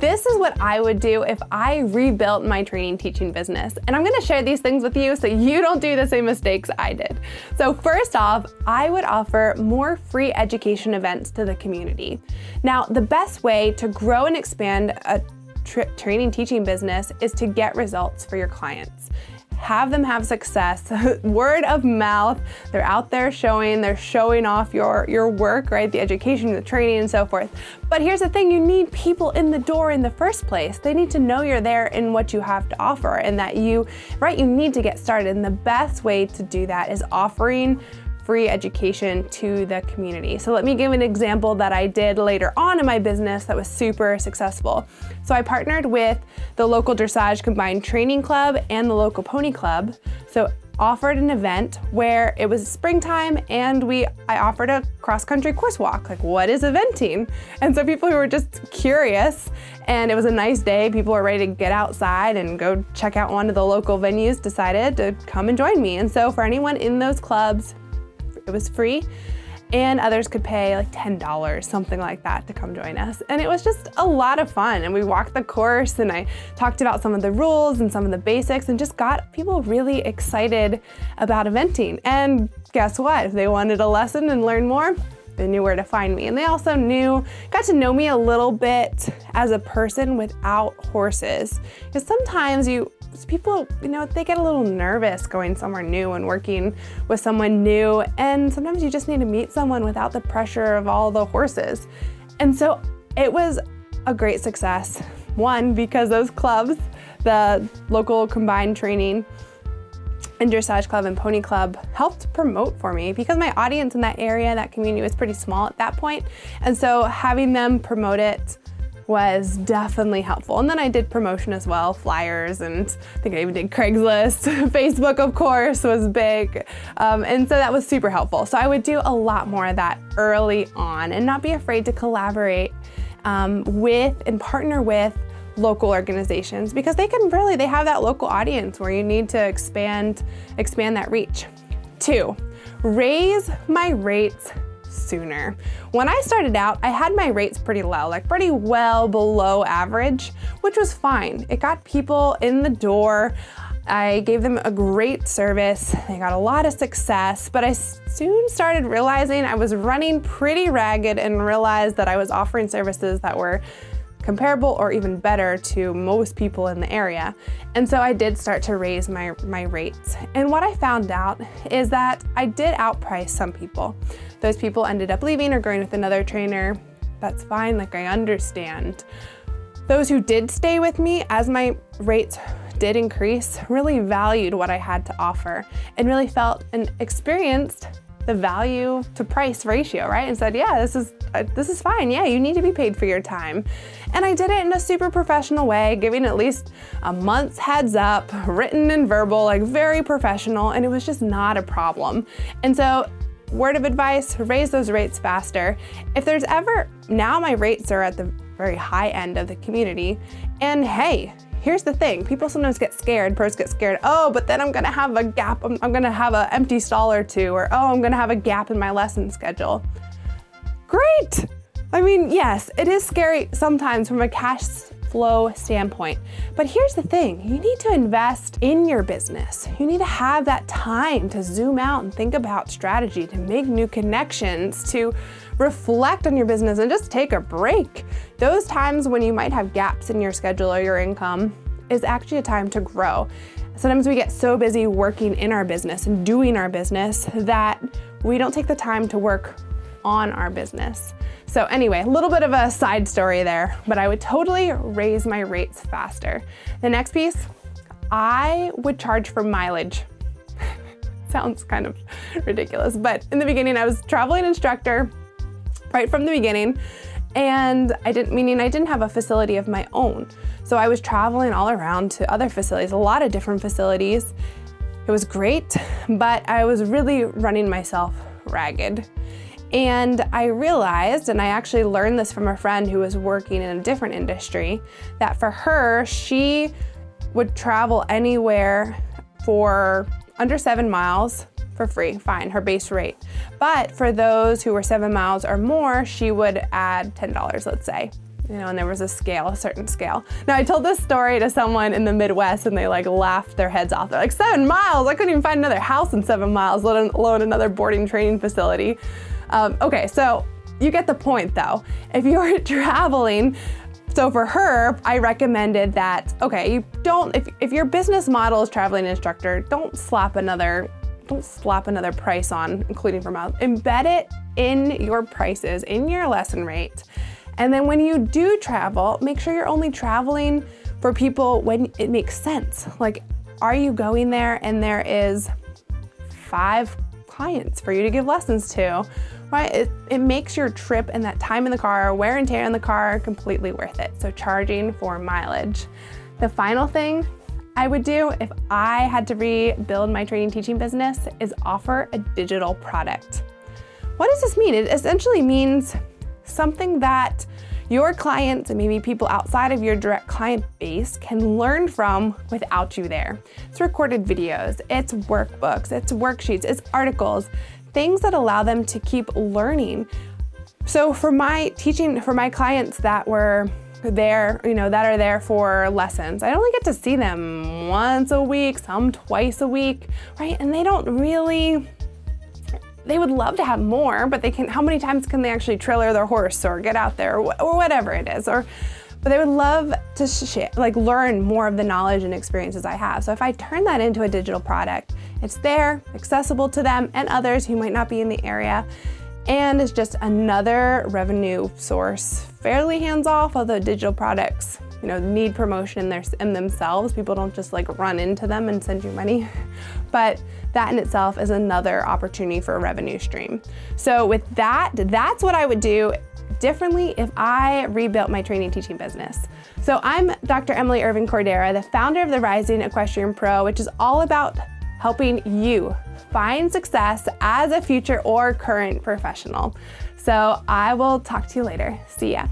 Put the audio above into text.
This is what I would do if I rebuilt my training teaching business. And I'm gonna share these things with you so you don't do the same mistakes I did. So first off, I would offer more free education events to the community. Now, the best way to grow and expand a training teaching business is to get results for your clients. Have them have success, word of mouth. They're out there they're showing off your work, right? The education, the training, and so forth. But here's the thing, you need people in the door in the first place. They need to know you're there and what you have to offer and that you need to get started. And the best way to do that is offering free education to the community. So let me give an example that I did later on in my business that was super successful. So I partnered with the local Dressage Combined Training Club and the local Pony Club. So offered an event where it was springtime and I offered a cross-country course walk, like what is eventing? And so people who were just curious, and it was a nice day, people were ready to get outside and go check out one of the local venues, decided to come and join me. And so for anyone in those clubs, it was free, and others could pay like $10, something like that, to come join us. And it was just a lot of fun. And we walked the course and I talked about some of the rules and some of the basics and just got people really excited about eventing. And guess what? If they wanted a lesson and learn more, they knew where to find me. And they also got to know me a little bit as a person without horses. Because sometimes people, they get a little nervous going somewhere new and working with someone new. And sometimes you just need to meet someone without the pressure of all the horses. And so it was a great success. One, because those clubs, the local combined training and Dressage Club and Pony Club, helped promote for me because my audience in that area, that community, was pretty small at that point. And so having them promote it was definitely helpful. And then I did promotion as well, flyers, and I think I even did Craigslist. Facebook, of course, was big. And so that was super helpful. So I would do a lot more of that early on and not be afraid to collaborate with and partner with local organizations, because they have that local audience where you need to expand that reach. 2, raise my rates sooner. When I started out, I had my rates pretty low, like pretty well below average, which was fine. It got people in the door. I gave them a great service. They got a lot of success, but I soon started realizing I was running pretty ragged and realized that I was offering services that were comparable or even better to most people in the area. And so I did start to raise my rates. And what I found out is that I did outprice some people. Those people ended up leaving or going with another trainer. That's fine, like I understand. Those who did stay with me as my rates did increase really valued what I had to offer and really felt and experienced the value to price ratio, right? And said, yeah, this is fine. Yeah, you need to be paid for your time. And I did it in a super professional way, giving at least a month's heads up, written and verbal, like very professional, and it was just not a problem. And so, word of advice, raise those rates faster. If there's now my rates are at the very high end of the community, and hey, here's the thing, people sometimes get scared, pros get scared, but then I'm gonna have a gap, I'm gonna have an empty stall or two, or I'm gonna have a gap in my lesson schedule. Great! I mean, yes, it is scary sometimes from a cash flow standpoint, but here's the thing, you need to invest in your business. You need to have that time to zoom out and think about strategy, to make new connections, to reflect on your business and just take a break. Those times when you might have gaps in your schedule or your income is actually a time to grow. Sometimes we get so busy working in our business and doing our business that we don't take the time to work on our business. So anyway, a little bit of a side story there, but I would totally raise my rates faster. The next piece, I would charge for mileage. Sounds kind of ridiculous, but in the beginning I was traveling instructor right from the beginning, and I didn't have a facility of my own. So I was traveling all around to other facilities, a lot of different facilities. It was great, but I was really running myself ragged. And I realized, and I actually learned this from a friend who was working in a different industry, that for her, she would travel anywhere for under 7 miles for free, fine, her base rate. But for those who were 7 miles or more, she would add $10, let's say. and there was a certain scale. Now, I told this story to someone in the Midwest and they like laughed their heads off. They're like, 7 miles? I couldn't even find another house in 7 miles, let alone another boarding training facility. Okay, so you get the point though. If you're traveling, so for her, I recommended that, okay, if your business model is traveling instructor, don't slap another price on, including for miles. Embed it in your prices, in your lesson rate. And then when you do travel, make sure you're only traveling for people when it makes sense. Like, are you going there and there is 5 clients for you to give lessons to, right? It makes your trip and that time in the car, wear and tear in the car, completely worth it. So charging for mileage. The final thing I would do if I had to rebuild my training teaching business is offer a digital product. What does this mean? It essentially means something that your clients and maybe people outside of your direct client base can learn from without you there. It's recorded videos, it's workbooks, it's worksheets, it's articles, things that allow them to keep learning. So for my clients that were there, that are there for lessons, I only get to see them once a week, some twice a week, right? And they would love to have more, but how many times can they actually trailer their horse or get out there or whatever it is? But they would love to learn more of the knowledge and experiences I have. So if I turn that into a digital product, it's there, accessible to them and others who might not be in the area. And it's just another revenue source, fairly hands-off, although digital products, need promotion in themselves. People don't just run into them and send you money. But that in itself is another opportunity for a revenue stream. So with that's what I would do differently if I rebuilt my training teaching business. So I'm Dr. Emily Irvin Cordera, the founder of the Rising Equestrian Pro, which is all about helping you find success as a future or current professional. So I will talk to you later. See ya.